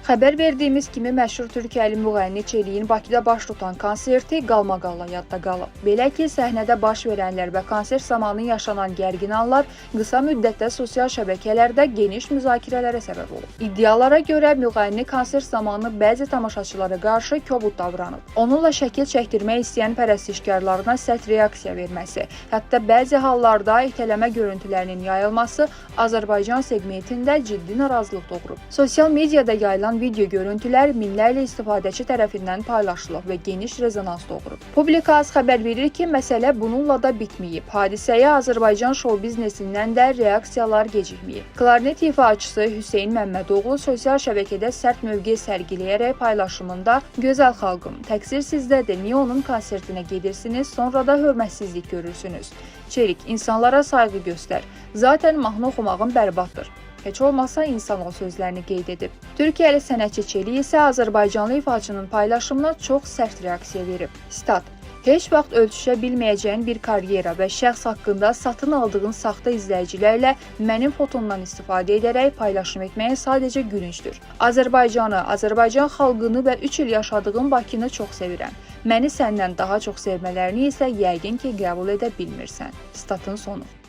Xəbər verdiyimiz kimi məşhur Türkiyəli müğənni Çelik'in Bakıda baş tutan konserti qalmaqalla yadda qalıb. Belə ki, səhnədə baş verənlər və konsert zamanı yaşanan gərgin anlar qısa müddətdə sosial şəbəkələrdə geniş müzakirələrə səbəb olub. İddialara görə müğənni konsert zamanı bəzi tamaşaçılara qarşı kobud davranıb. Onunla şəkil çəkdirmək istəyən pərəstişkarlarına sərt reaksiya verməsi, hətta bəzi hallarda itələmə görüntülərinin yayılması Azərbaycan segmentində ciddi narazılıq doğurub. Sosial mediada yayılan video görüntülər minlərlə istifadəçi tərəfindən paylaşılıb və geniş rezonans doğurub. Publika az xəbər verir ki, məsələ bununla da bitməyib. Hadisəyə Azərbaycan şou biznesindən də reaksiyalar gecikməyib. Klarnet ifaçısı Hüseyn Məmmədoğlu sosial şəbəkədə sərt mövqe sərgiləyərək paylaşımında "Gözəl xalqım, təqsir sizdədir, niyə onun konsertinə gedirsiniz, sonra da hörmətsizlik görürsünüz? Çelik, insanlara sayğı göstər. Zaten mahnı oxumağın bərbaddır. Heç olmasa insan ol" sözlərini qeyd edib. Türkiyəli sənətçi Çelik isə Azərbaycanlı ifaçının paylaşımına çox sərt reaksiya verib. Stat: "Heç vaxt ölçüşə bilməyəcəyin bir karyera və şəxs haqqında satın aldığın saxta izləyicilərlə mənim fotomdan istifadə edərək paylaşım etməyə sadəcə gülüncdür. Azərbaycanı, Azərbaycan xalqını və 3 il yaşadığım Bakını çox sevirəm. Məni səndən daha çox sevmələrini isə yəqin ki, qəbul edə bilmirsən." Statın sonu.